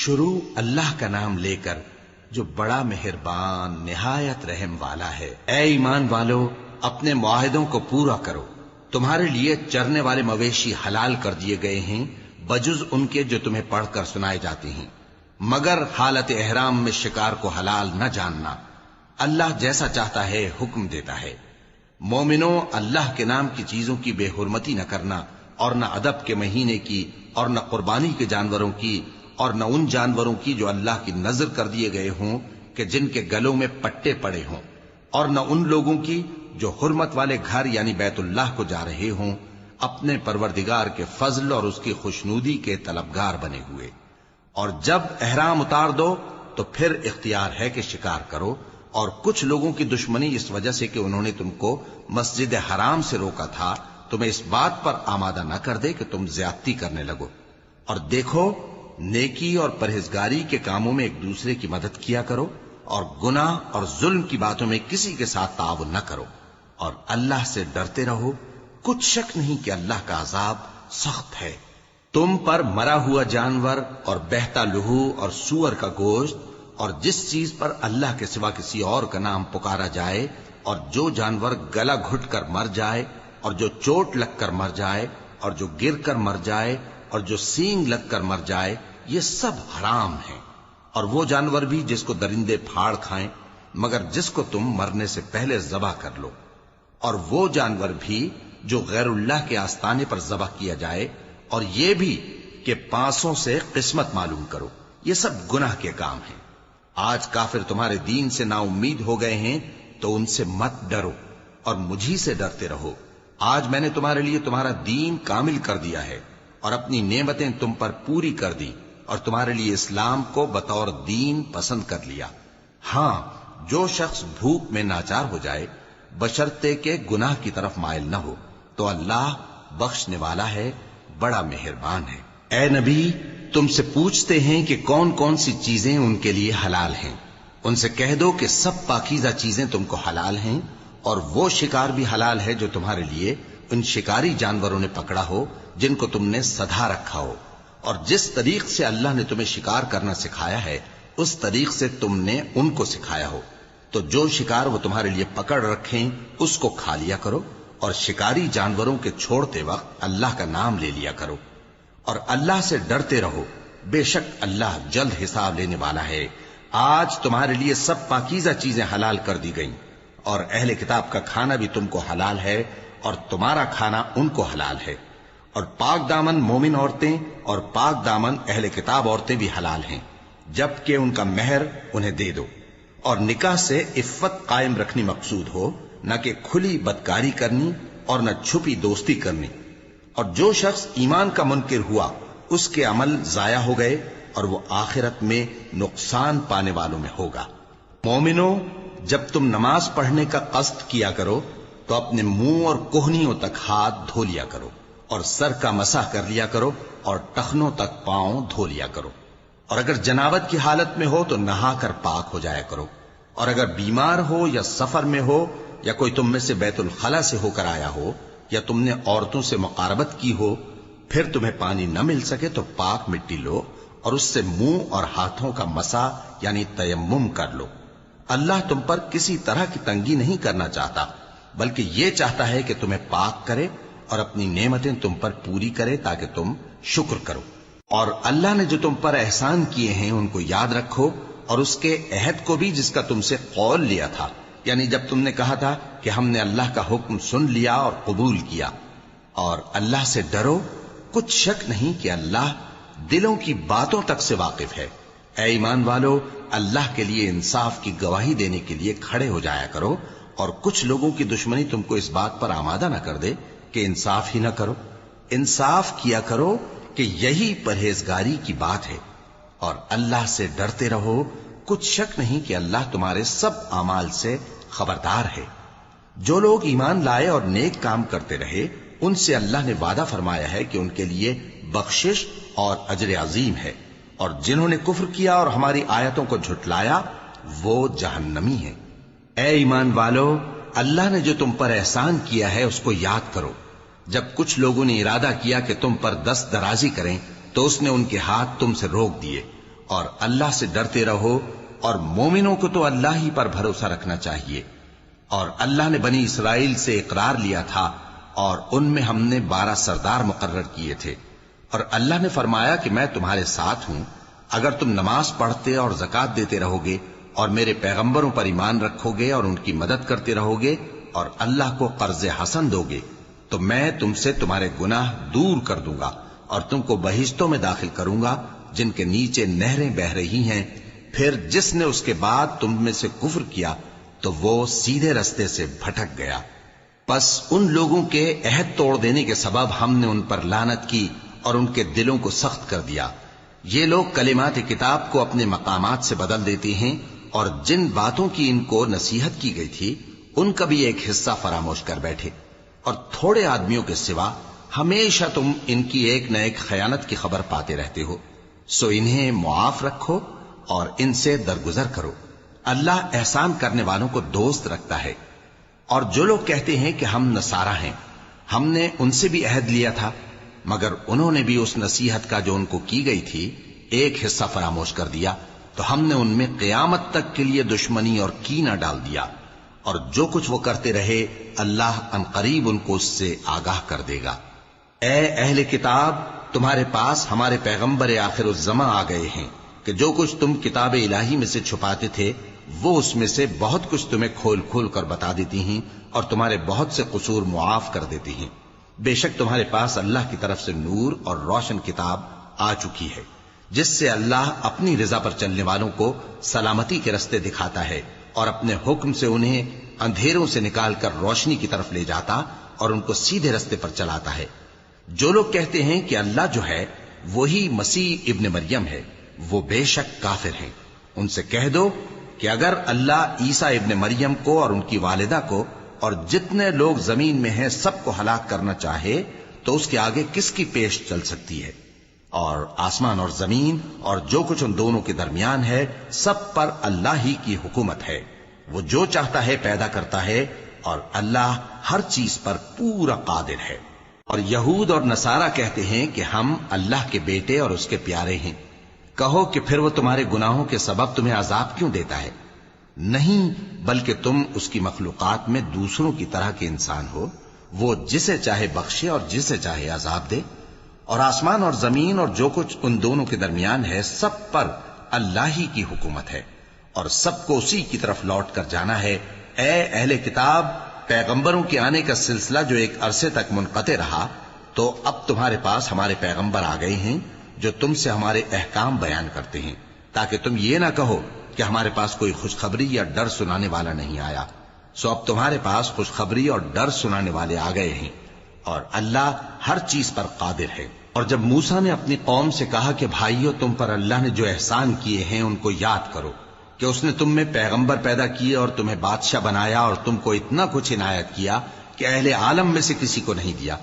شروع اللہ کا نام لے کر جو بڑا مہربان نہایت رحم والا ہے۔ اے ایمان والو، اپنے معاہدوں کو پورا کرو۔ تمہارے لیے چرنے والے مویشی حلال کر دیے گئے ہیں بجز ان کے جو تمہیں پڑھ کر سنائے جاتے ہیں، مگر حالت احرام میں شکار کو حلال نہ جاننا۔ اللہ جیسا چاہتا ہے حکم دیتا ہے۔ مومنوں، اللہ کے نام کی چیزوں کی بے حرمتی نہ کرنا، اور نہ ادب کے مہینے کی، اور نہ قربانی کے جانوروں کی، اور نہ ان جانوروں کی جو اللہ کی نذر کر دیے گئے ہوں کہ جن کے گلوں میں پٹے پڑے ہوں، اور نہ ان لوگوں کی جو حرمت والے گھر یعنی بیت اللہ کو جا رہے ہوں، اپنے پروردگار کے فضل اور اس کی خوشنودی کے طلبگار بنے ہوئے۔ اور جب احرام اتار دو تو پھر اختیار ہے کہ شکار کرو، اور کچھ لوگوں کی دشمنی اس وجہ سے کہ انہوں نے تم کو مسجد حرام سے روکا تھا، تمہیں اس بات پر آمادہ نہ کر دے کہ تم زیادتی کرنے لگو۔ اور دیکھو، نیکی اور پرہیزگاری کے کاموں میں ایک دوسرے کی مدد کیا کرو، اور گناہ اور ظلم کی باتوں میں کسی کے ساتھ تعاون نہ کرو، اور اللہ سے ڈرتے رہو۔ کچھ شک نہیں کہ اللہ کا عذاب سخت ہے۔ تم پر مرا ہوا جانور اور بہتا لہو اور سور کا گوشت اور جس چیز پر اللہ کے سوا کسی اور کا نام پکارا جائے، اور جو جانور گلا گھٹ کر مر جائے، اور جو چوٹ لگ کر مر جائے، اور جو گر کر مر جائے، اور جو سینگ لگ کر مر جائے، یہ سب حرام ہیں۔ اور وہ جانور بھی جس کو درندے پھاڑ کھائیں، مگر جس کو تم مرنے سے پہلے ذبح کر لو، اور وہ جانور بھی جو غیر اللہ کے آستانے پر ذبح کیا جائے، اور یہ بھی کہ پانسوں سے قسمت معلوم کرو۔ یہ سب گناہ کے کام ہیں۔ آج کافر تمہارے دین سے نا امید ہو گئے ہیں تو ان سے مت ڈرو اور مجھی سے ڈرتے رہو۔ آج میں نے تمہارے لیے تمہارا دین کامل کر دیا ہے اور اپنی نعمتیں تم پر پوری کر دی، اور تمہارے لیے اسلام کو بطور دین پسند کر لیا۔ ہاں، جو شخص بھوک میں ناچار ہو جائے بشرطے کہ گناہ کی طرف مائل نہ ہو تو اللہ بخشنے والا ہے، بڑا مہربان ہے۔ اے نبی، تم سے پوچھتے ہیں کہ کون کون سی چیزیں ان کے لیے حلال ہیں۔ ان سے کہہ دو کہ سب پاکیزہ چیزیں تم کو حلال ہیں، اور وہ شکار بھی حلال ہے جو تمہارے لیے ان شکاری جانوروں نے پکڑا ہو جن کو تم نے سدھا رکھا ہو، اور جس طریق سے اللہ نے تمہیں شکار کرنا سکھایا ہے اس طریق سے تم نے ان کو سکھایا ہو۔ تو جو شکار وہ تمہارے لیے پکڑ رکھیں اس کو کھا لیا کرو، اور شکاری جانوروں کے چھوڑتے وقت اللہ کا نام لے لیا کرو، اور اللہ سے ڈرتے رہو، بے شک اللہ جلد حساب لینے والا ہے۔ آج تمہارے لیے سب پاکیزہ چیزیں حلال کر دی گئیں، اور اہل کتاب کا کھانا بھی تم کو حلال ہے، اور تمہارا کھانا ان کو حلال ہے، اور پاک دامن مومن عورتیں اور پاک دامن اہل کتاب عورتیں بھی حلال ہیں، جبکہ ان کا مہر انہیں دے دو۔ اور نکاح سے عفت قائم رکھنی مقصود ہو، نہ کہ کھلی بدکاری کرنی اور نہ چھپی دوستی کرنی۔ اور جو شخص ایمان کا منکر ہوا اس کے عمل ضائع ہو گئے، اور وہ آخرت میں نقصان پانے والوں میں ہوگا۔ مومنوں، جب تم نماز پڑھنے کا قصد کیا کرو تو اپنے منہ اور کوہنیوں تک ہاتھ دھو لیا کرو، اور سر کا مسح کر لیا کرو، اور ٹخنوں تک پاؤں دھو لیا کرو، اور اگر جنابت کی حالت میں ہو تو نہا کر پاک ہو جایا کرو، اور اگر بیمار ہو یا سفر میں ہو یا کوئی تم میں سے بیت الخلا سے ہو کر آیا ہو یا تم نے عورتوں سے مقاربت کی ہو، پھر تمہیں پانی نہ مل سکے تو پاک مٹی لو اور اس سے منہ اور ہاتھوں کا مسح یعنی تیمم کر لو۔ اللہ تم پر کسی طرح کی تنگی نہیں کرنا چاہتا، بلکہ یہ چاہتا ہے کہ تمہیں پاک کرے اور اپنی نعمتیں تم پر پوری کرے تاکہ تم شکر کرو۔ اور اللہ نے جو تم پر احسان کیے ہیں ان کو یاد رکھو، اور اس کے عہد کو بھی جس کا تم سے قول لیا تھا، یعنی جب تم نے کہا تھا کہ ہم نے اللہ کا حکم سن لیا اور قبول کیا۔ اور اللہ سے ڈرو، کچھ شک نہیں کہ اللہ دلوں کی باتوں تک سے واقف ہے۔ اے ایمان والو، اللہ کے لیے انصاف کی گواہی دینے کے لیے کھڑے ہو جایا کرو، اور کچھ لوگوں کی دشمنی تم کو اس بات پر آمادہ نہ کر دے کہ انصاف ہی نہ کرو۔ انصاف کیا کرو کہ یہی پرہیزگاری کی بات ہے، اور اللہ سے ڈرتے رہو، کچھ شک نہیں کہ اللہ تمہارے سب اعمال سے خبردار ہے۔ جو لوگ ایمان لائے اور نیک کام کرتے رہے ان سے اللہ نے وعدہ فرمایا ہے کہ ان کے لیے بخشش اور اجر عظیم ہے، اور جنہوں نے کفر کیا اور ہماری آیتوں کو جھٹلایا وہ جہنمی ہیں۔ اے ایمان والو، اللہ نے جو تم پر احسان کیا ہے اس کو یاد کرو۔ جب کچھ لوگوں نے ارادہ کیا کہ تم پر دست درازی کریں تو اس نے ان کے ہاتھ تم سے روک دیے، اور اللہ سے ڈرتے رہو، اور مومنوں کو تو اللہ ہی پر بھروسہ رکھنا چاہیے۔ اور اللہ نے بنی اسرائیل سے اقرار لیا تھا، اور ان میں ہم نے 12 سردار مقرر کیے تھے، اور اللہ نے فرمایا کہ میں تمہارے ساتھ ہوں اگر تم نماز پڑھتے اور زکوٰۃ دیتے رہو گے اور میرے پیغمبروں پر ایمان رکھو گے اور ان کی مدد کرتے رہو گے اور اللہ کو قرض حسن دو گے، تو میں تم سے تمہارے گناہ دور کر دوں گا اور تم کو بہشتوں میں داخل کروں گا جن کے نیچے نہریں بہ رہی ہیں۔ پھر جس نے اس کے بعد تم میں سے کفر کیا تو وہ سیدھے رستے سے بھٹک گیا۔ پس ان لوگوں کے عہد توڑ دینے کے سبب ہم نے ان پر لعنت کی اور ان کے دلوں کو سخت کر دیا۔ یہ لوگ کلمات کتاب کو اپنے مقامات سے بدل دیتے ہیں، اور جن باتوں کی ان کو نصیحت کی گئی تھی ان کا بھی ایک حصہ فراموش کر بیٹھے، اور تھوڑے آدمیوں کے سوا ہمیشہ تم ان کی ایک نہ ایک خیانت کی خبر پاتے رہتے ہو، سو انہیں معاف رکھو اور ان سے درگزر کرو۔ اللہ احسان کرنے والوں کو دوست رکھتا ہے۔ اور جو لوگ کہتے ہیں کہ ہم نصارہ ہیں، ہم نے ان سے بھی عہد لیا تھا، مگر انہوں نے بھی اس نصیحت کا جو ان کو کی گئی تھی ایک حصہ فراموش کر دیا، تو ہم نے ان میں قیامت تک کے لیے دشمنی اور کینہ ڈال دیا، اور جو کچھ وہ کرتے رہے اللہ عنقریب ان کو اس سے آگاہ کر دے گا۔ اے اہل کتاب، تمہارے پاس ہمارے پیغمبر آخر الزماں آ گئے ہیں کہ جو کچھ تم کتاب الہی میں سے چھپاتے تھے وہ اس میں سے بہت کچھ تمہیں کھول کھول کر بتا دیتی ہیں اور تمہارے بہت سے قصور معاف کر دیتی ہیں۔ بے شک تمہارے پاس اللہ کی طرف سے نور اور روشن کتاب آ چکی ہے، جس سے اللہ اپنی رضا پر چلنے والوں کو سلامتی کے رستے دکھاتا ہے اور اپنے حکم سے انہیں اندھیروں سے نکال کر روشنی کی طرف لے جاتا اور ان کو سیدھے رستے پر چلاتا ہے۔ جو لوگ کہتے ہیں کہ اللہ جو ہے وہی مسیح ابن مریم ہے، وہ بے شک کافر ہیں۔ ان سے کہہ دو کہ اگر اللہ عیسیٰ ابن مریم کو اور ان کی والدہ کو اور جتنے لوگ زمین میں ہیں سب کو ہلاک کرنا چاہے تو اس کے آگے کس کی پیش چل سکتی ہے؟ اور آسمان اور زمین اور جو کچھ ان دونوں کے درمیان ہے سب پر اللہ ہی کی حکومت ہے۔ وہ جو چاہتا ہے پیدا کرتا ہے، اور اللہ ہر چیز پر پورا قادر ہے۔ اور یہود اور نصارہ کہتے ہیں کہ ہم اللہ کے بیٹے اور اس کے پیارے ہیں۔ کہو کہ پھر وہ تمہارے گناہوں کے سبب تمہیں عذاب کیوں دیتا ہے؟ نہیں، بلکہ تم اس کی مخلوقات میں دوسروں کی طرح کے انسان ہو، وہ جسے چاہے بخشے اور جسے چاہے عذاب دے۔ اور آسمان اور زمین اور جو کچھ ان دونوں کے درمیان ہے سب پر اللہ ہی کی حکومت ہے، اور سب کو اسی کی طرف لوٹ کر جانا ہے۔ اے اہل کتاب، پیغمبروں کے آنے کا سلسلہ جو ایک عرصے تک منقطع رہا، تو اب تمہارے پاس ہمارے پیغمبر آ گئے ہیں جو تم سے ہمارے احکام بیان کرتے ہیں، تاکہ تم یہ نہ کہو کہ ہمارے پاس کوئی خوشخبری یا ڈر سنانے والا نہیں آیا۔ سو اب تمہارے پاس خوشخبری اور ڈر سنانے والے آ گئے ہیں، اور اللہ ہر چیز پر قادر ہے۔ اور جب موسیٰ نے اپنی قوم سے کہا کہ بھائیو، تم پر اللہ نے جو احسان کیے ہیں ان کو یاد کرو، کہ اس نے تم میں پیغمبر پیدا کیے اور تمہیں بادشاہ بنایا اور تم کو اتنا کچھ عنایت کیا کہ اہل عالم میں سے کسی کو نہیں دیا۔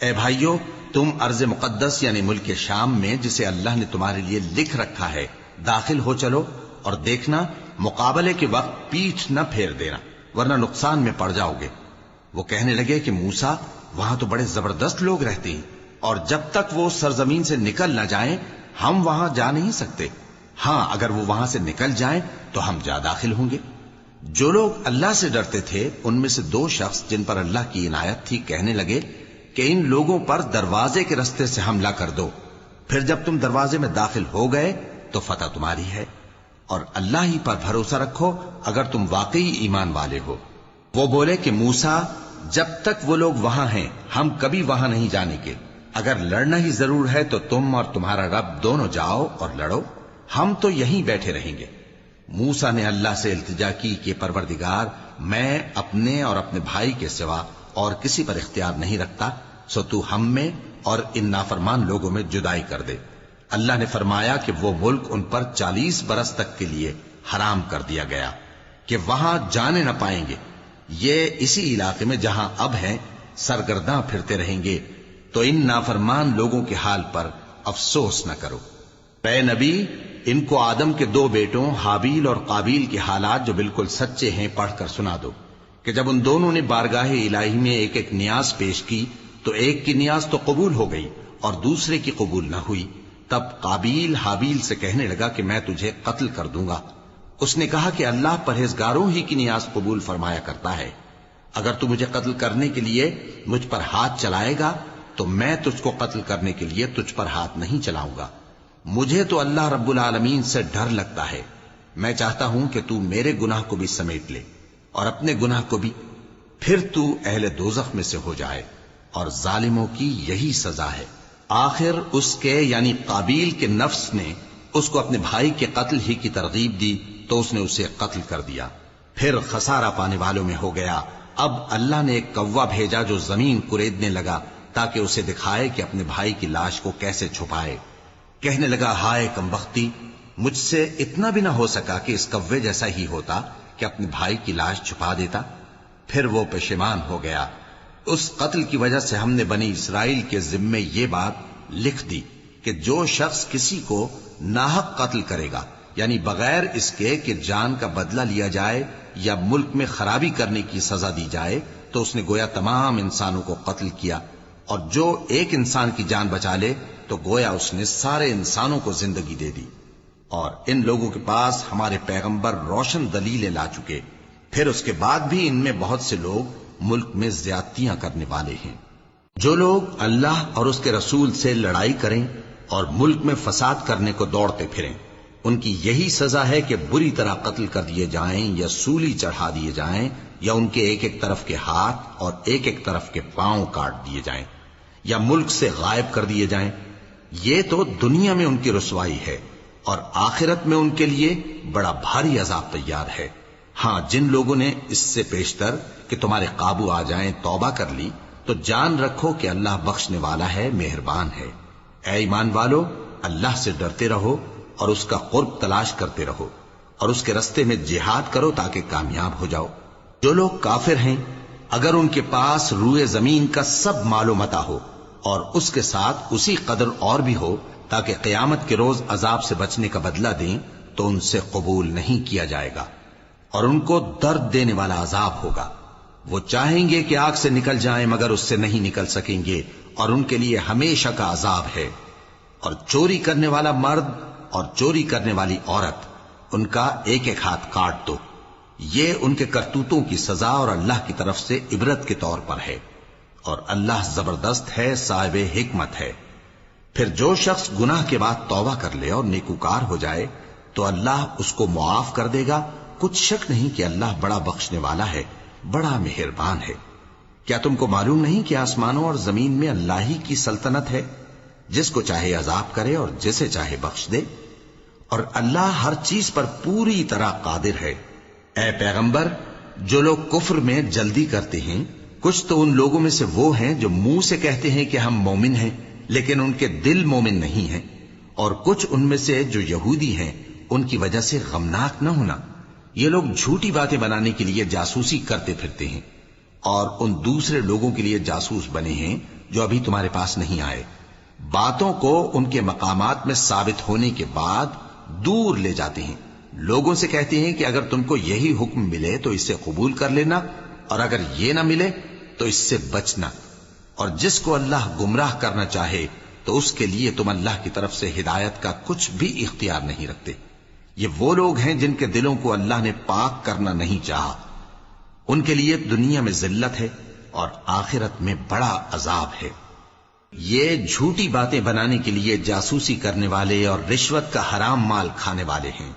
اے بھائیو، تم ارض مقدس یعنی ملک شام میں جسے اللہ نے تمہارے لیے لکھ رکھا ہے داخل ہو چلو، اور دیکھنا مقابلے کے وقت پیٹھ نہ پھیر دینا ورنہ نقصان میں پڑ جاؤ گے۔ وہ کہنے لگے کہ موسیٰ، وہاں تو بڑے زبردست لوگ رہتے ہیں، اور جب تک وہ سرزمین سے نکل نہ جائیں ہم وہاں جا نہیں سکتے۔ ہاں، اگر وہ وہاں سے نکل جائیں تو ہم جا داخل ہوں گے۔ جو لوگ اللہ سے ڈرتے تھے ان میں سے 2 شخص جن پر اللہ کی عنایت تھی کہنے لگے کہ ان لوگوں پر دروازے کے رستے سے حملہ کر دو، پھر جب تم دروازے میں داخل ہو گئے تو فتح تمہاری ہے، اور اللہ ہی پر بھروسہ رکھو اگر تم واقعی ایمان والے ہو۔ وہ بولے کہ موسیٰ، جب تک وہ لوگ وہاں ہیں ہم کبھی وہاں نہیں جانے کے، اگر لڑنا ہی ضرور ہے تو تم اور تمہارا رب دونوں جاؤ اور لڑو، ہم تو یہیں بیٹھے رہیں گے۔ موسیٰ نے اللہ سے التجا کی کہ پروردگار، میں اپنے اور اپنے بھائی کے سوا اور کسی پر اختیار نہیں رکھتا، سو تو ہم میں اور ان نافرمان لوگوں میں جدائی کر دے۔ اللہ نے فرمایا کہ وہ ملک ان پر 40 برس تک کے لیے حرام کر دیا گیا کہ وہاں جانے نہ پائیں گے۔ یہ اسی علاقے میں جہاں اب ہیں سرگرداں پھرتے رہیں گے، تو ان نافرمان لوگوں کے حال پر افسوس نہ کرو۔ اے نبی، ان کو آدم کے 2 بیٹوں حابیل اور قابیل کے حالات جو بالکل سچے ہیں پڑھ کر سنا دو کہ جب ان دونوں نے بارگاہ الہی میں ایک ایک نیاز پیش کی تو ایک کی نیاز تو قبول ہو گئی اور دوسرے کی قبول نہ ہوئی، تب قابیل حابیل سے کہنے لگا کہ میں تجھے قتل کر دوں گا۔ اس نے کہا کہ اللہ پرہیزگاروں ہی کی نیاز قبول فرمایا کرتا ہے، اگر تو مجھے قتل کرنے کے لیے مجھ پر ہاتھ چلائے گا تو میں تجھ کو قتل کرنے کے لیے تجھ پر ہاتھ نہیں چلاؤں گا۔ مجھے تو اللہ رب العالمین سے ڈر لگتا ہے، میں چاہتا ہوں کہ تو میرے گناہ کو بھی سمیٹ لے اور اپنے گناہ کو بھی، پھر تو اہل دوزخ میں سے ہو جائے، اور ظالموں کی یہی سزا ہے۔ آخر اس کے یعنی قابیل کے نفس نے اس کو اپنے بھائی کے قتل ہی کی ترغیب دی تو اس نے اسے قتل کر دیا، پھر خسارہ پانے والوں میں ہو گیا۔ اب اللہ نے ایک کوا بھیجا جو زمین کریدنے لگا تاکہ اسے دکھائے کہ اپنے بھائی کی لاش کو کیسے چھپائے۔ کہنے لگا، ہائے کمبختی، مجھ سے اتنا بھی نہ ہو سکا کہ اس کوے جیسا ہی ہوتا کہ اپنے بھائی کی لاش چھپا دیتا۔ پھر وہ پشیمان ہو گیا۔ اس قتل کی وجہ سے ہم نے بنی اسرائیل کے ذمے یہ بات لکھ دی کہ جو شخص کسی کو ناحق قتل کرے گا، یعنی بغیر اس کے کہ جان کا بدلہ لیا جائے یا ملک میں خرابی کرنے کی سزا دی جائے، تو اس نے گویا تمام انسانوں کو قتل کیا، اور جو ایک انسان کی جان بچا لے تو گویا اس نے سارے انسانوں کو زندگی دے دی۔ اور ان لوگوں کے پاس ہمارے پیغمبر روشن دلیلیں لا چکے، پھر اس کے بعد بھی ان میں بہت سے لوگ ملک میں زیادتیاں کرنے والے ہیں۔ جو لوگ اللہ اور اس کے رسول سے لڑائی کریں اور ملک میں فساد کرنے کو دوڑتے پھریں، ان کی یہی سزا ہے کہ بری طرح قتل کر دیے جائیں یا سولی چڑھا دیے جائیں، یا ان کے ایک ایک طرف کے ہاتھ اور ایک ایک طرف کے پاؤں کاٹ دیے جائیں، یا ملک سے غائب کر دیے جائیں۔ یہ تو دنیا میں ان کی رسوائی ہے، اور آخرت میں ان کے لیے بڑا بھاری عذاب تیار ہے۔ ہاں، جن لوگوں نے اس سے پیشتر کہ تمہارے قابو آ جائیں توبہ کر لی تو جان رکھو کہ اللہ بخشنے والا ہے، مہربان ہے۔ اے ایمان والو، اللہ سے ڈرتے رہو اور اس کا قرب تلاش کرتے رہو، اور اس کے رستے میں جہاد کرو تاکہ کامیاب ہو جاؤ۔ جو لوگ کافر ہیں، اگر ان کے پاس روئے زمین کا سب مال و متاع ہو اور اس کے ساتھ اسی قدر اور بھی ہو تاکہ قیامت کے روز عذاب سے بچنے کا بدلہ دیں، تو ان سے قبول نہیں کیا جائے گا، اور ان کو درد دینے والا عذاب ہوگا۔ وہ چاہیں گے کہ آگ سے نکل جائیں مگر اس سے نہیں نکل سکیں گے، اور ان کے لیے ہمیشہ کا عذاب ہے۔ اور چوری کرنے والا مرد اور چوری کرنے والی عورت، ان کا ایک ایک ہاتھ کاٹ دو، یہ ان کے کرتوتوں کی سزا اور اللہ کی طرف سے عبرت کے طور پر ہے، اور اللہ زبردست ہے، صاحب حکمت ہے۔ پھر جو شخص گناہ کے بعد توبہ کر لے اور نیکوکار ہو جائے تو اللہ اس کو معاف کر دے گا، کچھ شک نہیں کہ اللہ بڑا بخشنے والا ہے، بڑا مہربان ہے۔ کیا تم کو معلوم نہیں کہ آسمانوں اور زمین میں اللہ ہی کی سلطنت ہے، جس کو چاہے عذاب کرے اور جسے چاہے بخش دے، اور اللہ ہر چیز پر پوری طرح قادر ہے۔ اے پیغمبر، جو لوگ کفر میں جلدی کرتے ہیں، کچھ تو ان لوگوں میں سے وہ ہیں جو منہ سے کہتے ہیں کہ ہم مومن ہیں لیکن ان کے دل مومن نہیں ہیں، اور کچھ ان میں سے جو یہودی ہیں، ان کی وجہ سے غمناک نہ ہونا۔ یہ لوگ جھوٹی باتیں بنانے کے لیے جاسوسی کرتے پھرتے ہیں، اور ان دوسرے لوگوں کے لیے جاسوس بنے ہیں جو ابھی تمہارے پاس نہیں آئے، باتوں کو ان کے مقامات میں ثابت ہونے کے بعد دور لے جاتے ہیں، لوگوں سے کہتے ہیں کہ اگر تم کو یہی حکم ملے تو اسے قبول کر لینا، اور اگر یہ نہ ملے تو اس سے بچنا، اور جس کو اللہ گمراہ کرنا چاہے تو اس کے لیے تم اللہ کی طرف سے ہدایت کا کچھ بھی اختیار نہیں رکھتے۔ یہ وہ لوگ ہیں جن کے دلوں کو اللہ نے پاک کرنا نہیں چاہا، ان کے لیے دنیا میں ذلت ہے اور آخرت میں بڑا عذاب ہے۔ یہ جھوٹی باتیں بنانے کے لیے جاسوسی کرنے والے اور رشوت کا حرام مال کھانے والے ہیں۔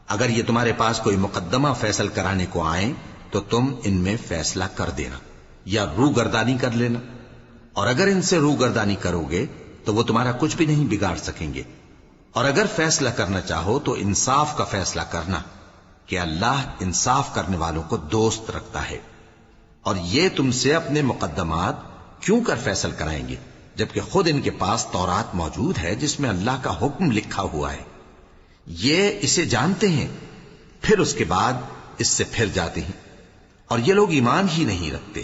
اگر یہ تمہارے پاس کوئی مقدمہ فیصل کرانے کو آئیں تو تم ان میں فیصلہ کر دینا یا روگردانی کر لینا، اور اگر ان سے روگردانی کرو گے تو وہ تمہارا کچھ بھی نہیں بگاڑ سکیں گے، اور اگر فیصلہ کرنا چاہو تو انصاف کا فیصلہ کرنا کہ اللہ انصاف کرنے والوں کو دوست رکھتا ہے۔ اور یہ تم سے اپنے مقدمات کیوں کر فیصل کرائیں گے جبکہ خود ان کے پاس تورات موجود ہے جس میں اللہ کا حکم لکھا ہوا ہے۔ یہ اسے جانتے ہیں، پھر اس کے بعد اس سے پھر جاتے ہیں، اور یہ لوگ ایمان ہی نہیں رکھتے۔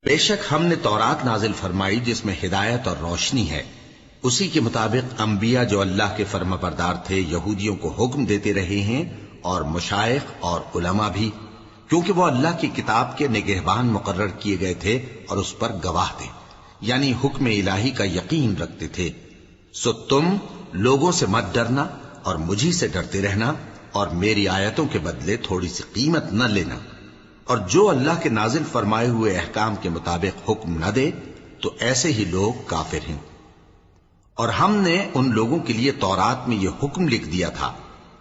بے شک ہم نے تورات نازل فرمائی جس میں ہدایت اور روشنی ہے، اسی کے مطابق انبیاء جو اللہ کے فرما بردار تھے یہودیوں کو حکم دیتے رہے ہیں، اور مشائخ اور علماء بھی، کیونکہ وہ اللہ کی کتاب کے نگہبان مقرر کیے گئے تھے اور اس پر گواہ تھے، یعنی حکم الہی کا یقین رکھتے تھے۔ سو تم لوگوں سے مت ڈرنا اور مجھی سے ڈرتے رہنا اور میری آیتوں کے بدلے تھوڑی سی قیمت نہ لینا، اور جو اللہ کے نازل فرمائے ہوئے احکام کے مطابق حکم نہ دے تو ایسے ہی لوگ کافر ہیں۔ اور ہم نے ان لوگوں کے لیے تورات میں یہ حکم لکھ دیا تھا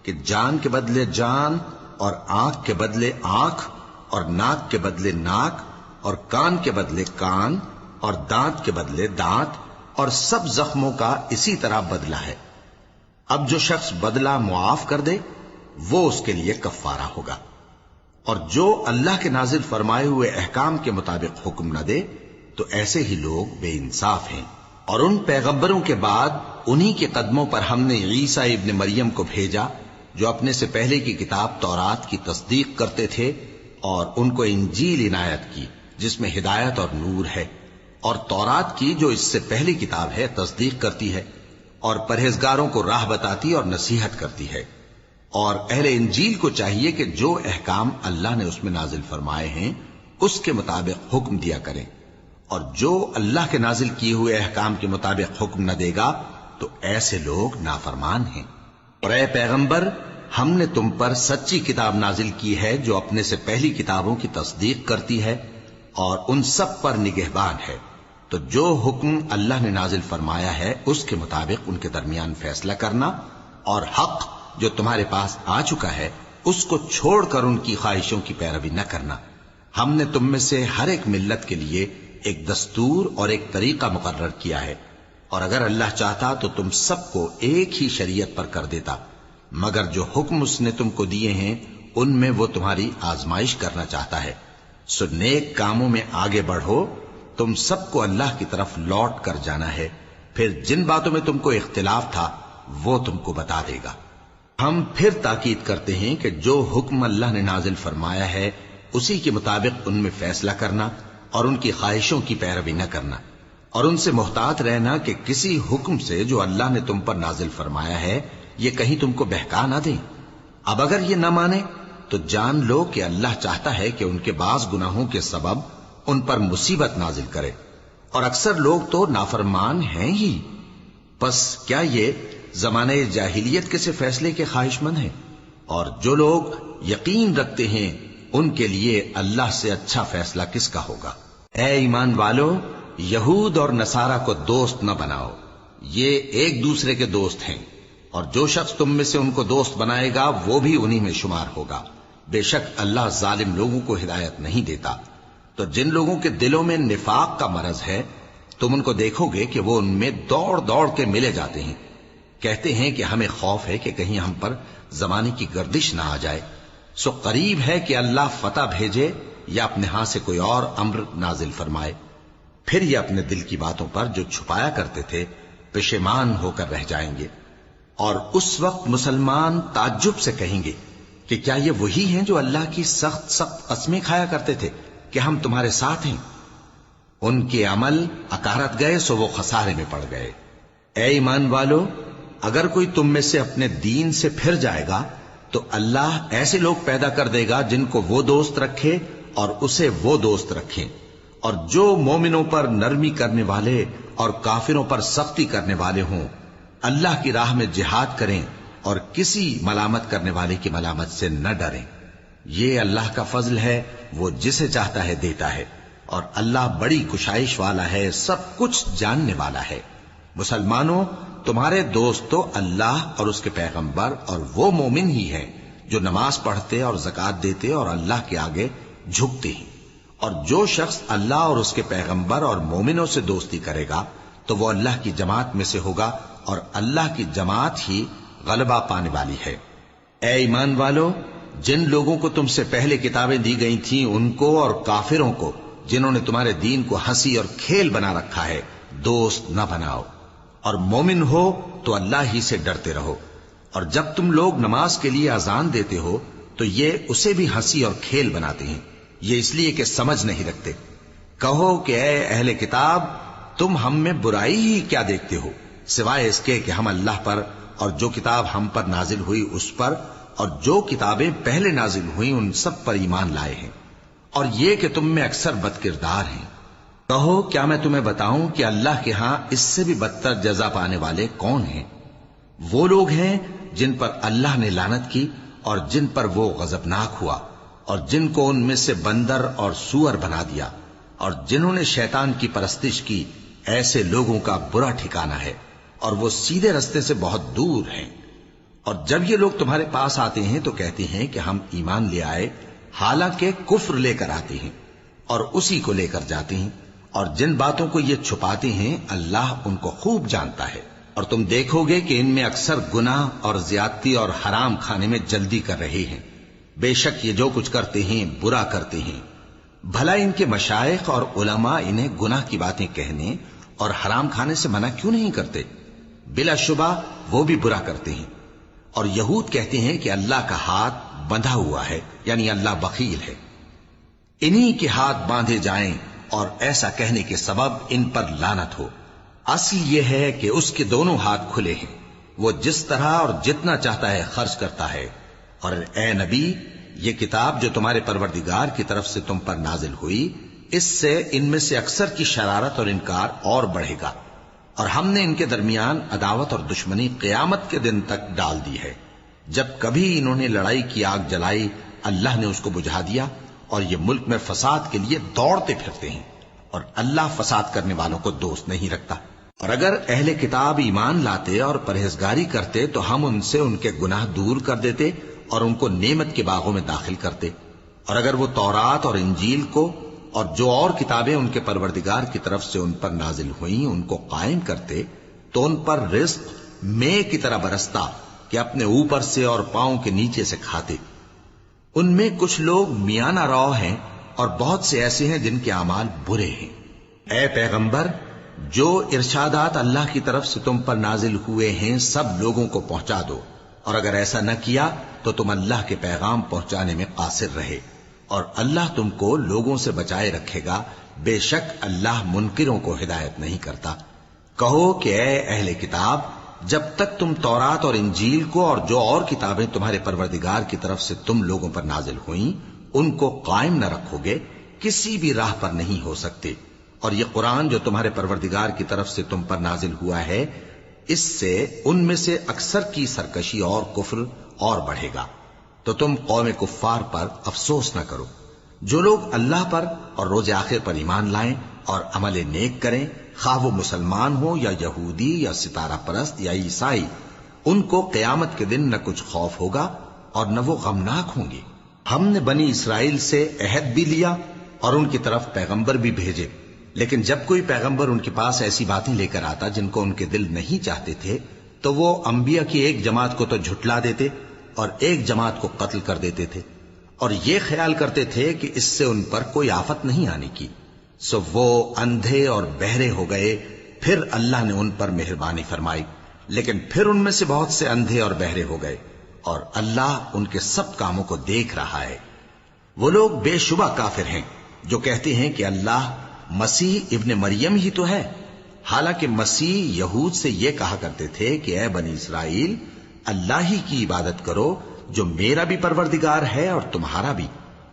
کہ جان کے بدلے جان، اور آنکھ کے بدلے آنکھ، اور ناک کے بدلے ناک، اور کان کے بدلے کان، اور دانت کے بدلے دانت، اور سب زخموں کا اسی طرح بدلہ ہے۔ اب جو شخص بدلہ معاف کر دے وہ اس کے لیے کفارہ ہوگا، اور جو اللہ کے نازل فرمائے ہوئے احکام کے مطابق حکم نہ دے تو ایسے ہی لوگ بے انصاف ہیں۔ اور ان پیغمبروں کے بعد انہی کے قدموں پر ہم نے عیسیٰ ابن مریم کو بھیجا جو اپنے سے پہلے کی کتاب تورات کی تصدیق کرتے تھے، اور ان کو انجیل عنایت کی جس میں ہدایت اور نور ہے، اور تورات کی جو اس سے پہلی کتاب ہے تصدیق کرتی ہے اور پرہیزگاروں کو راہ بتاتی اور نصیحت کرتی ہے۔ اور اہل انجیل کو چاہیے کہ جو احکام اللہ نے اس میں نازل فرمائے ہیں اس کے مطابق حکم دیا کریں، اور جو اللہ کے نازل کیے ہوئے احکام کے مطابق حکم نہ دے گا تو ایسے لوگ نافرمان ہیں۔ اور اے پیغمبر، ہم نے تم پر سچی کتاب نازل کی ہے جو اپنے سے پہلی کتابوں کی تصدیق کرتی ہے اور ان سب پر نگہبان ہے، تو جو حکم اللہ نے نازل فرمایا ہے اس کے مطابق ان کے درمیان فیصلہ کرنا، اور حق جو تمہارے پاس آ چکا ہے اس کو چھوڑ کر ان کی خواہشوں کی پیروی نہ کرنا۔ ہم نے تم میں سے ہر ایک ملت کے لیے ایک دستور اور ایک طریقہ مقرر کیا ہے، اور اگر اللہ چاہتا تو تم سب کو ایک ہی شریعت پر کر دیتا، مگر جو حکم اس نے تم کو دیے ہیں ان میں وہ تمہاری آزمائش کرنا چاہتا ہے۔ سو نیک کاموں میں آگے بڑھو، تم سب کو اللہ کی طرف لوٹ کر جانا ہے، پھر جن باتوں میں تم کو اختلاف تھا وہ تم کو بتا دے گا۔ ہم پھر تاکید کرتے ہیں کہ جو حکم اللہ نے نازل فرمایا ہے اسی کے مطابق ان میں فیصلہ کرنا اور ان کی خواہشوں کی پیروی نہ کرنا، اور ان سے محتاط رہنا کہ کسی حکم سے جو اللہ نے تم پر نازل فرمایا ہے یہ کہیں تم کو بہکا نہ دیں۔ اب اگر یہ نہ مانے تو جان لو کہ اللہ چاہتا ہے کہ ان کے بعض گناہوں کے سبب ان پر مصیبت نازل کرے، اور اکثر لوگ تو نافرمان ہیں ہی۔ پس کیا یہ زمانے جاہلیت کے سے فیصلے کے خواہش مند ہیں؟ اور جو لوگ یقین رکھتے ہیں ان کے لیے اللہ سے اچھا فیصلہ کس کا ہوگا؟ اے ایمان والو، یہود اور نصارہ کو دوست نہ بناؤ، یہ ایک دوسرے کے دوست ہیں، اور جو شخص تم میں سے ان کو دوست بنائے گا وہ بھی انہی میں شمار ہوگا۔ بے شک اللہ ظالم لوگوں کو ہدایت نہیں دیتا۔ تو جن لوگوں کے دلوں میں نفاق کا مرض ہے تم ان کو دیکھو گے کہ وہ ان میں دوڑ دوڑ کے ملے جاتے ہیں، کہتے ہیں کہ ہمیں خوف ہے کہ کہیں ہم پر زمانے کی گردش نہ آ جائے۔ سو قریب ہے کہ اللہ فتح بھیجے یا اپنے ہاں سے کوئی اور امر نازل فرمائے، پھر یہ اپنے دل کی باتوں پر جو چھپایا کرتے تھے پشیمان ہو کر رہ جائیں گے۔ اور اس وقت مسلمان تعجب سے کہیں گے کہ کیا یہ وہی ہیں جو اللہ کی سخت سخت قسمیں کھایا کرتے تھے کہ ہم تمہارے ساتھ ہیں؟ ان کے عمل اکارت گئے سو وہ خسارے میں پڑ گئے۔ اے ایمان والو، اگر کوئی تم میں سے اپنے دین سے پھر جائے گا تو اللہ ایسے لوگ پیدا کر دے گا جن کو وہ دوست رکھے اور اسے وہ دوست رکھیں، اور جو مومنوں پر نرمی کرنے والے اور کافروں پر سختی کرنے والے ہوں، اللہ کی راہ میں جہاد کریں اور کسی ملامت کرنے والے کی ملامت سے نہ ڈریں۔ یہ اللہ کا فضل ہے، وہ جسے چاہتا ہے دیتا ہے، اور اللہ بڑی کشائش والا ہے، سب کچھ جاننے والا ہے۔ مسلمانوں، تمہارے دوست تو اللہ اور اس کے پیغمبر اور وہ مومن ہی ہیں جو نماز پڑھتے اور زکوٰۃ دیتے اور اللہ کے آگے جھکتے ہیں۔ اور جو شخص اللہ اور اس کے پیغمبر اور مومنوں سے دوستی کرے گا تو وہ اللہ کی جماعت میں سے ہوگا، اور اللہ کی جماعت ہی غلبہ پانے والی ہے۔ اے ایمان والو، جن لوگوں کو تم سے پہلے کتابیں دی گئی تھیں ان کو اور کافروں کو جنہوں نے تمہارے دین کو ہنسی اور کھیل بنا رکھا ہے دوست نہ بناؤ، اور مومن ہو تو اللہ ہی سے ڈرتے رہو۔ اور جب تم لوگ نماز کے لیے اذان دیتے ہو تو یہ اسے بھی ہنسی اور کھیل بناتے ہیں، یہ اس لیے کہ سمجھ نہیں رکھتے۔ کہو کہ اے اہل کتاب، تم ہم میں برائی ہی کیا دیکھتے ہو، سوائے اس کے کہ ہم اللہ پر اور جو کتاب ہم پر نازل ہوئی اس پر اور جو کتابیں پہلے نازل ہوئیں ان سب پر ایمان لائے ہیں، اور یہ کہ تم میں اکثر بد کردار ہیں۔ کہو کیا میں تمہیں بتاؤں کہ اللہ کے ہاں اس سے بھی بدتر جزا پانے والے کون ہیں؟ وہ لوگ ہیں جن پر اللہ نے لعنت کی اور جن پر وہ غضبناک ہوا، اور جن کو ان میں سے بندر اور سور بنا دیا، اور جنہوں نے شیطان کی پرستش کی، ایسے لوگوں کا برا ٹھکانہ ہے اور وہ سیدھے رستے سے بہت دور ہیں۔ اور جب یہ لوگ تمہارے پاس آتے ہیں تو کہتے ہیں کہ ہم ایمان لے آئے، حالانکہ کفر لے کر آتے ہیں اور اسی کو لے کر جاتے ہیں، اور جن باتوں کو یہ چھپاتے ہیں اللہ ان کو خوب جانتا ہے۔ اور تم دیکھو گے کہ ان میں اکثر گناہ اور زیادتی اور حرام کھانے میں جلدی کر رہے ہیں، بے شک یہ جو کچھ کرتے ہیں برا کرتے ہیں۔ بھلا ان کے مشائخ اور علماء انہیں گناہ کی باتیں کہنے اور حرام کھانے سے منع کیوں نہیں کرتے؟ بلا شبہ وہ بھی برا کرتے ہیں۔ اور یہود کہتے ہیں کہ اللہ کا ہاتھ بندھا ہوا ہے، یعنی اللہ بخیل ہے، انہی کے ہاتھ باندھے جائیں، اور ایسا کہنے کے سبب ان پر لعنت ہو۔ اصل یہ ہے کہ اس کے دونوں ہاتھ کھلے ہیں، وہ جس طرح اور جتنا چاہتا ہے خرچ کرتا ہے۔ اور اے نبی، یہ کتاب جو تمہارے پروردگار کی طرف سے تم پر نازل ہوئی، اس سے ان میں سے اکثر کی شرارت اور انکار اور بڑھے گا، اور ہم نے ان کے درمیان عداوت اور دشمنی قیامت کے دن تک ڈال دی ہے۔ جب کبھی انہوں نے لڑائی کی آگ جلائی، اللہ نے اس کو بجھا دیا، اور یہ ملک میں فساد کے لیے دوڑتے پھرتے ہیں، اور اللہ فساد کرنے والوں کو دوست نہیں رکھتا۔ اور اگر اہل کتاب ایمان لاتے اور پرہیزگاری کرتے تو ہم ان سے ان کے گناہ دور کر دیتے اور ان کو نعمت کے باغوں میں داخل کرتے۔ اور اگر وہ تورات اور انجیل کو اور جو اور کتابیں ان کے پروردگار کی طرف سے ان پر نازل ہوئیں ان کو قائم کرتے تو ان پر رزق مے کی طرح برستا کہ اپنے اوپر سے اور پاؤں کے نیچے سے کھاتے۔ ان میں کچھ لوگ میانہ رو ہیں اور بہت سے ایسے ہیں جن کے اعمال برے ہیں۔ اے پیغمبر، جو ارشادات اللہ کی طرف سے تم پر نازل ہوئے ہیں سب لوگوں کو پہنچا دو، اور اگر ایسا نہ کیا تو تم اللہ کے پیغام پہنچانے میں قاصر رہے، اور اللہ تم کو لوگوں سے بچائے رکھے گا، بے شک اللہ منکروں کو ہدایت نہیں کرتا۔ کہو کہ اے اہل کتاب، جب تک تم تورات اور انجیل کو اور جو اور کتابیں تمہارے پروردگار کی طرف سے تم لوگوں پر نازل ہوئیں ان کو قائم نہ رکھو گے، کسی بھی راہ پر نہیں ہو سکتے۔ اور یہ قرآن جو تمہارے پروردگار کی طرف سے تم پر نازل ہوا ہے، اس سے ان میں سے اکثر کی سرکشی اور کفر اور بڑھے گا، تو تم قوم کفار پر افسوس نہ کرو۔ جو لوگ اللہ پر اور روز آخر پر ایمان لائیں اور عمل نیک کریں، خواہ وہ مسلمان ہو یا یہودی یا ستارہ پرست یا عیسائی، ان کو قیامت کے دن نہ کچھ خوف ہوگا اور نہ وہ غمناک ہوں گے۔ ہم نے بنی اسرائیل سے عہد بھی لیا اور ان کی طرف پیغمبر بھی بھیجے، لیکن جب کوئی پیغمبر ان کے پاس ایسی باتیں لے کر آتا جن کو ان کے دل نہیں چاہتے تھے تو وہ انبیاء کی ایک جماعت کو تو جھٹلا دیتے اور ایک جماعت کو قتل کر دیتے تھے، اور یہ خیال کرتے تھے کہ اس سے ان پر کوئی آفت نہیں آنے کی، سو وہ اندھے اور بہرے ہو گئے۔ پھر اللہ نے ان پر مہربانی فرمائی، لیکن پھر ان میں سے بہت سے اندھے اور بہرے ہو گئے، اور اللہ ان کے سب کاموں کو دیکھ رہا ہے۔ وہ لوگ بے شبہ کافر ہیں جو کہتے ہیں کہ اللہ مسیح ابن مریم ہی تو ہے، حالانکہ مسیح یہود سے یہ کہا کرتے تھے کہ اے بنی اسرائیل، اللہ ہی کی عبادت کرو جو میرا بھی پروردگار ہے اور تمہارا بھی،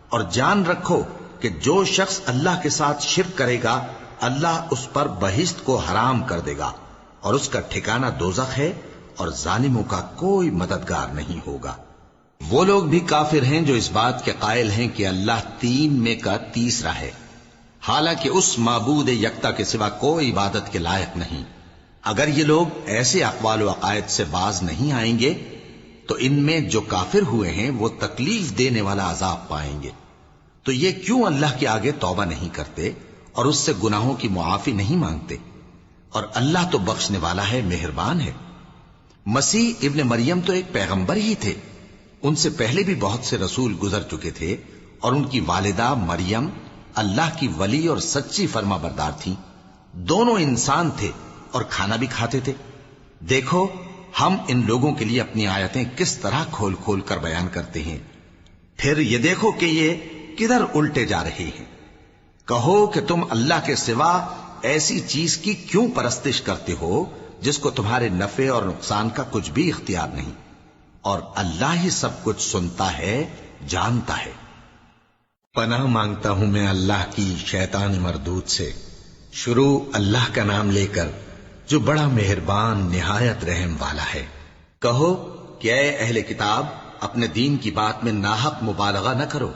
اور جان رکھو کہ جو شخص اللہ کے ساتھ شرک کرے گا اللہ اس پر بہشت کو حرام کر دے گا، اور اس کا ٹھکانہ دوزخ ہے، اور ظالموں کا کوئی مددگار نہیں ہوگا۔ وہ لوگ بھی کافر ہیں جو اس بات کے قائل ہیں کہ اللہ تین میں کا تیسرا ہے، حالانکہ اس معبود یکتا کے سوا کوئی عبادت کے لائق نہیں۔ اگر یہ لوگ ایسے اقوال و عقائد سے باز نہیں آئیں گے تو ان میں جو کافر ہوئے ہیں وہ تکلیف دینے والا عذاب پائیں گے۔ تو یہ کیوں اللہ کے آگے توبہ نہیں کرتے اور اس سے گناہوں کی معافی نہیں مانگتے؟ اور اللہ تو بخشنے والا ہے، مہربان ہے۔ مسیح ابن مریم تو ایک پیغمبر ہی تھے، ان سے پہلے بھی بہت سے رسول گزر چکے تھے، اور ان کی والدہ مریم اللہ کی ولی اور سچی فرما بردار تھیں، دونوں انسان تھے اور کھانا بھی کھاتے تھے۔ دیکھو ہم ان لوگوں کے لیے اپنی آیتیں کس طرح کھول کھول کر بیان کرتے ہیں، پھر یہ دیکھو کہ یہ کدھر الٹے جا رہے ہیں۔ کہو کہ تم اللہ کے سوا ایسی چیز کی کیوں پرستش کرتے ہو جس کو تمہارے نفع اور نقصان کا کچھ بھی اختیار نہیں، اور اللہ ہی سب کچھ سنتا ہے، جانتا ہے۔ پناہ مانگتا ہوں میں اللہ کی شیطان مردود سے۔ شروع اللہ کا نام لے کر جو بڑا مہربان نہایت رحم والا ہے۔ کہو کہ اے اہل کتاب، اپنے دین کی بات میں ناحق مبالغہ نہ کرو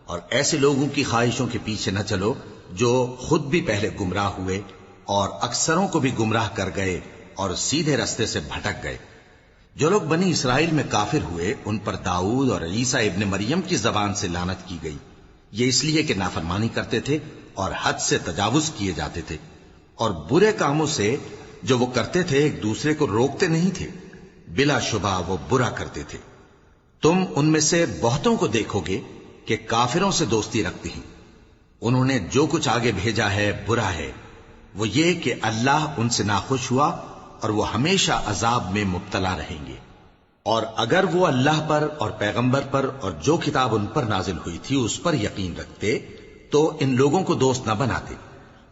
اور ایسے لوگوں کی خواہشوں کے پیچھے نہ چلو جو خود بھی پہلے گمراہ ہوئے اور اکثروں کو بھی گمراہ کر گئے اور سیدھے رستے سے بھٹک گئے۔ جو لوگ بنی اسرائیل میں کافر ہوئے ان پر داؤد اور عیسیٰ ابن مریم کی زبان سے لعنت کی گئی، یہ اس لیے کہ نافرمانی کرتے تھے اور حد سے تجاوز کیے جاتے تھے، اور برے کاموں سے جو وہ کرتے تھے ایک دوسرے کو روکتے نہیں تھے، بلا شبہ وہ برا کرتے تھے۔ تم ان میں سے بہتوں کو دیکھو گے کہ کافروں سے دوستی رکھتے ہیں، انہوں نے جو کچھ آگے بھیجا ہے برا ہے، وہ یہ کہ اللہ ان سے ناخوش ہوا اور وہ ہمیشہ عذاب میں مبتلا رہیں گے۔ اور اگر وہ اللہ پر اور پیغمبر پر اور جو کتاب ان پر نازل ہوئی تھی اس پر یقین رکھتے تو ان لوگوں کو دوست نہ بناتے،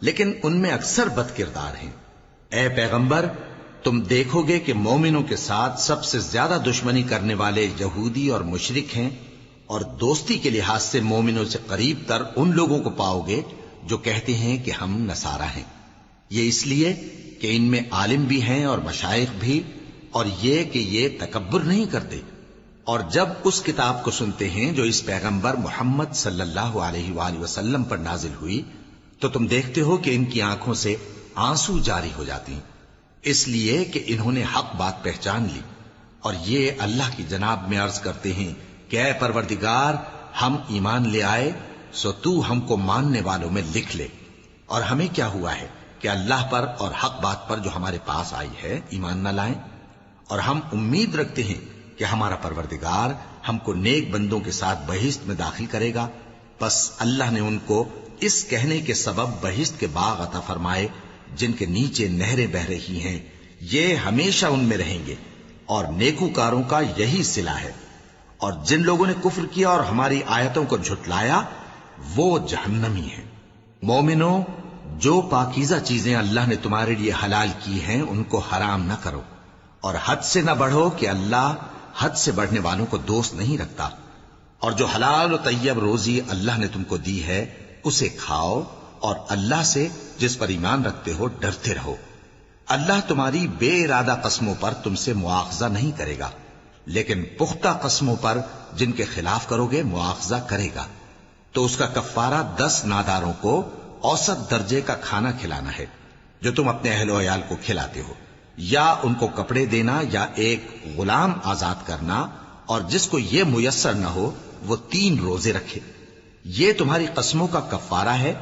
لیکن ان میں اکثر بد کردار ہیں۔ اے پیغمبر، تم دیکھو گے کہ مومنوں کے ساتھ سب سے زیادہ دشمنی کرنے والے یہودی اور مشرک ہیں، اور دوستی کے لحاظ سے مومنوں سے قریب تر ان لوگوں کو پاؤ گے جو کہتے ہیں کہ ہم نصارہ ہیں، یہ اس لیے کہ ان میں عالم بھی ہیں اور مشائخ بھی، اور یہ کہ یہ تکبر نہیں کرتے۔ اور جب اس کتاب کو سنتے ہیں جو اس پیغمبر محمد صلی اللہ علیہ وآلہ وسلم پر نازل ہوئی تو تم دیکھتے ہو کہ ان کی آنکھوں سے آنسو جاری ہو جاتی ہیں، اس لیے کہ انہوں نے حق بات پہچان لی، اور یہ اللہ کی جناب میں عرض کرتے ہیں کہ اے پروردگار، ہم ایمان لے آئے سو تو ہم کو ماننے والوں میں لکھ لے۔ اور ہمیں کیا ہوا ہے کہ اللہ پر اور حق بات پر جو ہمارے پاس آئی ہے ایمان نہ لائیں، اور ہم امید رکھتے ہیں کہ ہمارا پروردگار ہم کو نیک بندوں کے ساتھ بہشت میں داخل کرے گا۔ پس اللہ نے ان کو اس کہنے کے سبب بہشت کے باغ عطا فرمائے جن کے نیچے نہریں بہ رہی ہیں، یہ ہمیشہ ان میں رہیں گے، اور نیکوکاروں کا یہی صلہ ہے۔ اور جن لوگوں نے کفر کیا اور ہماری آیتوں کو جھٹلایا وہ جہنمی ہیں۔ مومنوں، جو پاکیزہ چیزیں اللہ نے تمہارے لیے حلال کی ہیں ان کو حرام نہ کرو، اور حد سے نہ بڑھو کہ اللہ حد سے بڑھنے والوں کو دوست نہیں رکھتا، اور جو حلال و طیب روزی اللہ نے تم کو دی ہے اسے کھاؤ، اور اللہ سے جس پر ایمان رکھتے ہو ڈرتے رہو۔ اللہ تمہاری بے ارادہ قسموں پر تم سے مواخذہ نہیں کرے گا، لیکن پختہ قسموں پر جن کے خلاف کرو گے مواخذہ کرے گا۔ تو اس کا کفارہ 10 ناداروں کو اوسط درجے کا کھانا کھلانا ہے جو تم اپنے اہل و عیال کو کھلاتے ہو، یا ان کو کپڑے دینا یا ایک غلام آزاد کرنا، اور جس کو یہ میسر نہ ہو وہ 3 روزے رکھے۔ یہ تمہاری قسموں کا کفارہ ہے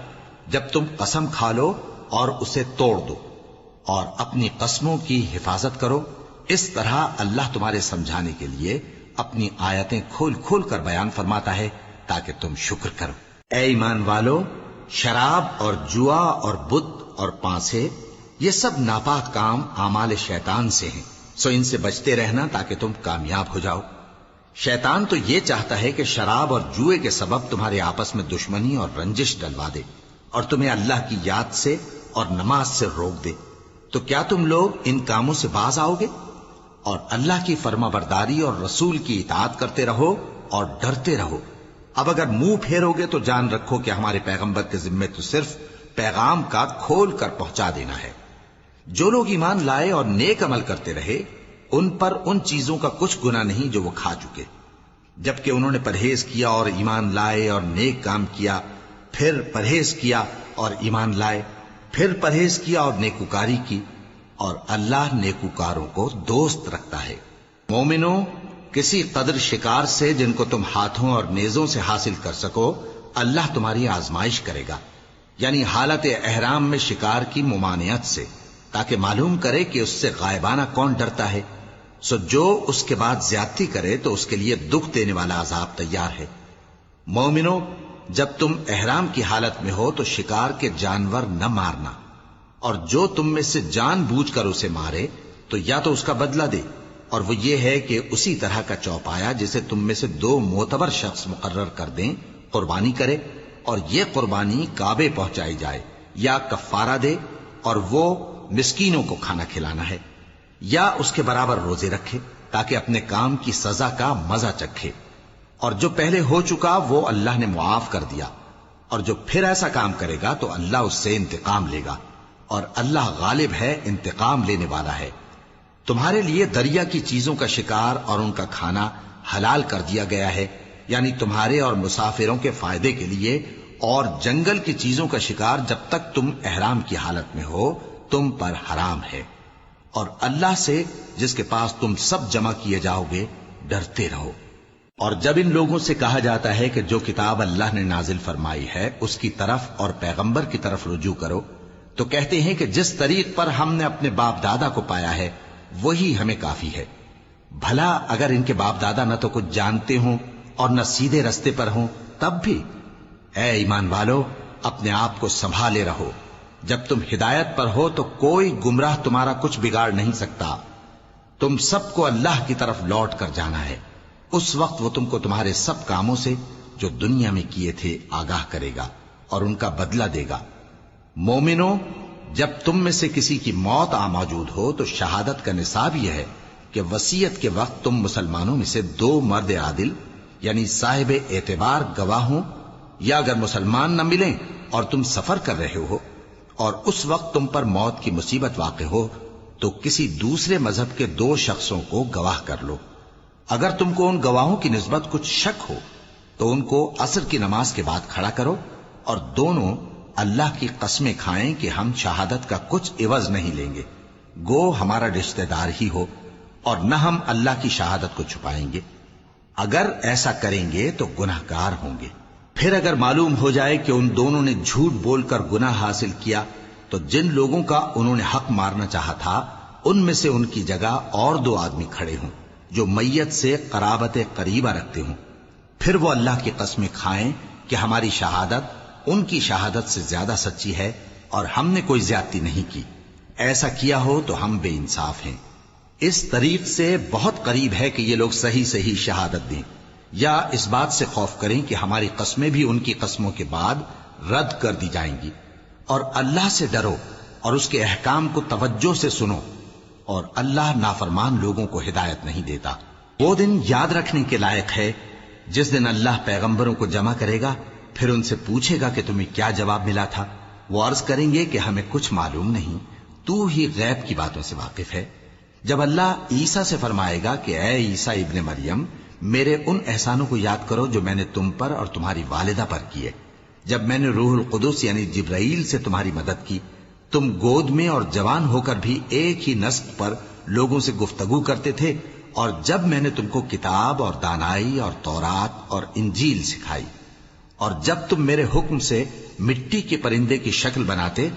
جب تم قسم کھا لو اور اسے توڑ دو، اور اپنی قسموں کی حفاظت کرو۔ اس طرح اللہ تمہارے سمجھانے کے لیے اپنی آیتیں کھول کھول کر بیان فرماتا ہے تاکہ تم شکر کرو۔ اے ایمان والو، شراب اور جوا اور بت اور پانسے یہ سب ناپاک کام اعمال شیطان سے ہیں، سو ان سے بچتے رہنا تاکہ تم کامیاب ہو جاؤ۔ شیطان تو یہ چاہتا ہے کہ شراب اور جوئے کے سبب تمہارے آپس میں دشمنی اور رنجش ڈلوا دے اور تمہیں اللہ کی یاد سے اور نماز سے روک دے۔ تو کیا تم لوگ ان کاموں سے باز آؤ گے؟ اور اللہ کی فرما برداری اور رسول کی اطاعت کرتے رہو اور ڈرتے رہو۔ اب اگر منہ پھیرو گے تو جان رکھو کہ ہمارے پیغمبر کے ذمے تو صرف پیغام کا کھول کر پہنچا دینا ہے۔ جو لوگ ایمان لائے اور نیک عمل کرتے رہے ان پر ان چیزوں کا کچھ گناہ نہیں جو وہ کھا چکے، جبکہ انہوں نے پرہیز کیا اور ایمان لائے اور نیک کام کیا، پھر پرہیز کیا اور ایمان لائے، پھر پرہیز کیا اور نیکوکاری کی، اور اللہ نیکوکاروں کو دوست رکھتا ہے۔ مومنوں، کسی قدر شکار سے جن کو تم ہاتھوں اور نیزوں سے حاصل کر سکو اللہ تمہاری آزمائش کرے گا، یعنی حالت احرام میں شکار کی ممانعت سے، تاکہ معلوم کرے کہ اس سے غائبانہ کون ڈرتا ہے۔ سو جو اس کے بعد زیادتی کرے تو اس کے لیے دکھ دینے والا عذاب تیار ہے۔ مومنوں، جب تم احرام کی حالت میں ہو تو شکار کے جانور نہ مارنا، اور جو تم میں سے جان بوجھ کر اسے مارے تو یا تو اس کا بدلہ دے، اور وہ یہ ہے کہ اسی طرح کا چوپایا جسے تم میں سے 2 معتبر شخص مقرر کر دیں قربانی کرے، اور یہ قربانی کعبے پہنچائی جائے، یا کفارہ دے اور وہ مسکینوں کو کھانا کھلانا ہے، یا اس کے برابر روزے رکھے تاکہ اپنے کام کی سزا کا مزہ چکھے، اور جو پہلے ہو چکا وہ اللہ نے معاف کر دیا، اور جو پھر ایسا کام کرے گا تو اللہ اس سے انتقام لے گا، اور اللہ غالب ہے، انتقام لینے والا ہے۔ تمہارے لیے دریا کی چیزوں کا شکار اور ان کا کھانا حلال کر دیا گیا ہے، یعنی تمہارے اور مسافروں کے فائدے کے لیے، اور جنگل کی چیزوں کا شکار جب تک تم احرام کی حالت میں ہو تم پر حرام ہے۔ اور اللہ سے جس کے پاس تم سب جمع کیے جاؤ گے ڈرتے رہو۔ اور جب ان لوگوں سے کہا جاتا ہے کہ جو کتاب اللہ نے نازل فرمائی ہے اس کی طرف اور پیغمبر کی طرف رجوع کرو، تو کہتے ہیں کہ جس طریق پر ہم نے اپنے باپ دادا کو پایا ہے وہی ہمیں کافی ہے۔ بھلا اگر ان کے باپ دادا نہ تو کچھ جانتے ہوں اور نہ سیدھے رستے پر ہوں تب بھی؟ اے ایمان والو، اپنے آپ کو سنبھالے رہو، جب تم ہدایت پر ہو تو کوئی گمراہ تمہارا کچھ بگاڑ نہیں سکتا۔ تم سب کو اللہ کی طرف لوٹ کر جانا ہے، اس وقت وہ تم کو تمہارے سب کاموں سے جو دنیا میں کیے تھے آگاہ کرے گا اور ان کا بدلہ دے گا۔ مومنو، جب تم میں سے کسی کی موت آ موجود ہو تو شہادت کا نصاب یہ ہے کہ وصیت کے وقت تم مسلمانوں میں سے 2 مرد عادل یعنی صاحب اعتبار گواہ ہوں، یا اگر مسلمان نہ ملیں اور تم سفر کر رہے ہو اور اس وقت تم پر موت کی مصیبت واقع ہو تو کسی دوسرے مذہب کے 2 شخصوں کو گواہ کر لو۔ اگر تم کو ان گواہوں کی نسبت کچھ شک ہو تو ان کو عصر کی نماز کے بعد کھڑا کرو، اور دونوں اللہ کی قسمیں کھائیں کہ ہم شہادت کا کچھ عوض نہیں لیں گے، گو ہمارا رشتہ دار ہی ہو، اور نہ ہم اللہ کی شہادت کو چھپائیں گے۔ اگر ایسا کریں گے تو گناہ گار ہوں گے۔ پھر اگر معلوم ہو جائے کہ ان دونوں نے جھوٹ بول کر گناہ حاصل کیا تو جن لوگوں کا انہوں نے حق مارنا چاہا تھا ان میں سے ان کی جگہ اور 2 آدمی کھڑے ہوں جو میت سے قرابت قریبہ رکھتے ہوں، پھر وہ اللہ کی قسمیں کھائیں کہ ہماری شہادت ان کی شہادت سے زیادہ سچی ہے اور ہم نے کوئی زیادتی نہیں کی۔ ایسا کیا ہو تو ہم بے انصاف ہیں۔ اس طریق سے بہت قریب ہے کہ یہ لوگ صحیح شہادت دیں، یا اس بات سے خوف کریں کہ ہماری قسمیں بھی ان کی قسموں کے بعد رد کر دی جائیں گی۔ اور اللہ سے ڈرو اور اس کے احکام کو توجہ سے سنو، اور اللہ نافرمان لوگوں کو ہدایت نہیں دیتا۔ وہ دن یاد رکھنے کے لائق ہے جس دن اللہ پیغمبروں کو جمع کرے گا، پھر ان سے پوچھے گا کہ تمہیں کیا جواب ملا تھا۔ وہ عرض کریں گے کہ ہمیں کچھ معلوم نہیں، تو ہی غیب کی باتوں سے واقف ہے۔ جب اللہ عیسیٰ سے فرمائے گا کہ اے عیسیٰ ابن مریم، میرے ان احسانوں کو یاد کرو جو میں نے تم پر اور تمہاری والدہ پر کیے، جب میں نے روح القدس یعنی جبرائیل سے تمہاری مدد کی، تم گود میں اور جوان ہو کر بھی ایک ہی نسق پر لوگوں سے گفتگو کرتے تھے، اور جب میں نے تم کو کتاب اور دانائی اور تورات اور انجیل سکھائی، اور جب تم میرے حکم سے مٹی کے پرندے کی شکل بناتے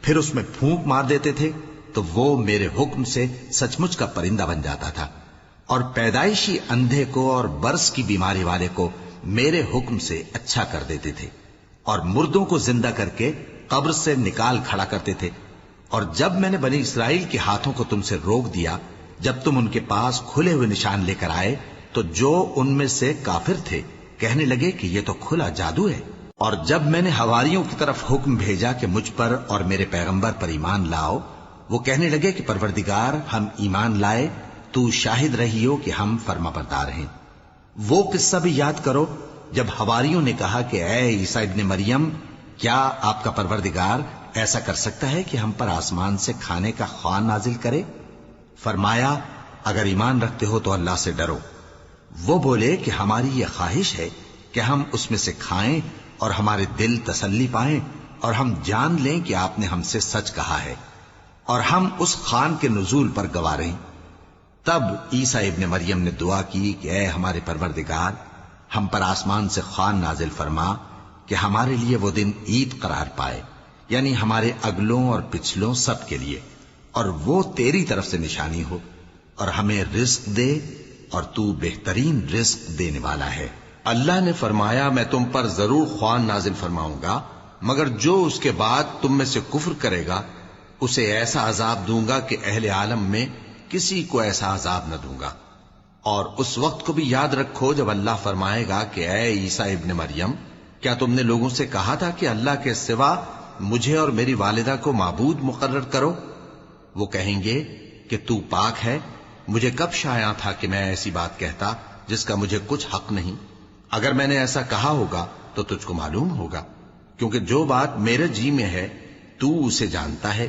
پھر اس میں پھونک مار دیتے تھے تو وہ میرے حکم سے سچ مچ کا پرندہ بن جاتا تھا، اور پیدائشی اندھے کو اور برس کی بیماری والے کو میرے حکم سے اچھا کر دیتے تھے، اور مردوں کو زندہ کر کے قبر سے نکال کھڑا کرتے تھے۔ اور جب میں نے بنی اسرائیل کے ہاتھوں کو تم سے روک دیا جب تم ان کے پاس کھلے ہوئے نشان لے کر آئے تو جو ان میں سے کافر تھے کہنے لگے کہ یہ تو کھلا جادو ہے۔ اور جب میں نے حواریوں کی طرف حکم بھیجا کہ مجھ پر اور میرے پیغمبر پر ایمان لاؤ، وہ کہنے لگے کہ پروردگار ہم ایمان لائے، تو شاہد رہی ہو کہ ہم فرما بردار ہیں۔ وہ قصہ بھی یاد کرو جب حواریوں نے کہا کہ اے عیسیٰ ابن مریم، کیا آپ کا پروردگار ایسا کر سکتا ہے کہ ہم پر آسمان سے کھانے کا خوان نازل کرے؟ فرمایا اگر ایمان رکھتے ہو تو اللہ سے ڈرو۔ وہ بولے کہ ہماری یہ خواہش ہے کہ ہم اس میں سے کھائیں اور ہمارے دل تسلی پائیں اور ہم جان لیں کہ آپ نے ہم سے سچ کہا ہے اور ہم اس خوان کے نزول پر گواہ رہیں۔ تب عیسیٰ ابن مریم نے دعا کی کہ اے ہمارے پروردگار، ہم پر آسمان سے خوان نازل فرما کہ ہمارے لیے وہ دن عید قرار پائے، یعنی ہمارے اگلوں اور پچھلوں سب کے لیے، اور وہ تیری طرف سے نشانی ہو، اور ہمیں رزق دے اور تو بہترین رزق دینے والا ہے۔ اللہ نے فرمایا میں تم پر ضرور خوان نازل فرماؤں گا، مگر جو اس کے بعد تم میں سے کفر کرے گا اسے ایسا عذاب دوں گا کہ اہل عالم میں کسی کو ایسا عذاب نہ دوں گا۔ اور اس وقت کو بھی یاد رکھو جب اللہ فرمائے گا کہ اے عیسیٰ ابن مریم، کیا تم نے لوگوں سے کہا تھا کہ اللہ کے سوا مجھے اور میری والدہ کو معبود مقرر کرو؟ وہ کہیں گے کہ تو پاک ہے، مجھے کب شایع تھا کہ میں ایسی بات کہتا جس کا مجھے کچھ حق نہیں۔ اگر میں نے ایسا کہا ہوگا تو تجھ کو معلوم ہوگا، کیونکہ جو بات میرے جی میں ہے تو اسے جانتا ہے،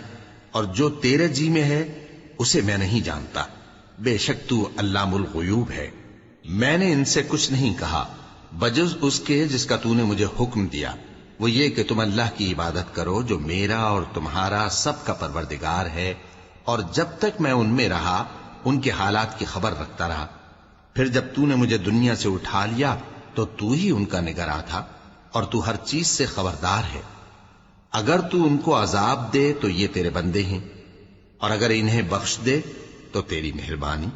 اور جو تیرے جی میں ہے اسے میں نہیں جانتا، بے شک تو علام الغیوب ہے۔ میں نے ان سے کچھ نہیں کہا بجز اس کے جس کا تو نے مجھے حکم دیا، وہ یہ کہ تم اللہ کی عبادت کرو جو میرا اور تمہارا سب کا پروردگار ہے، اور جب تک میں ان میں رہا ان کے حالات کی خبر رکھتا رہا۔ پھر جب تو نے مجھے دنیا سے اٹھا لیا تو تو ہی ان کا نگراں تھا، اور تو ہر چیز سے خبردار ہے۔ اگر تو ان کو عذاب دے تو یہ تیرے بندے ہیں، اور اگر انہیں بخش دے تو تیری مہربانی،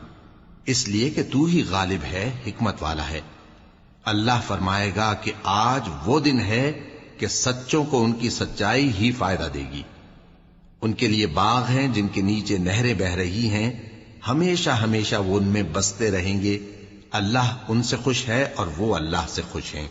اس لیے کہ تو ہی غالب ہے، حکمت والا ہے۔ اللہ فرمائے گا کہ آج وہ دن ہے کہ سچوں کو ان کی سچائی ہی فائدہ دے گی۔ ان کے لیے باغ ہیں جن کے نیچے نہریں بہ رہی ہیں، ہمیشہ ہمیشہ وہ ان میں بستے رہیں گے۔ اللہ ان سے خوش ہے اور وہ اللہ سے خوش ہیں۔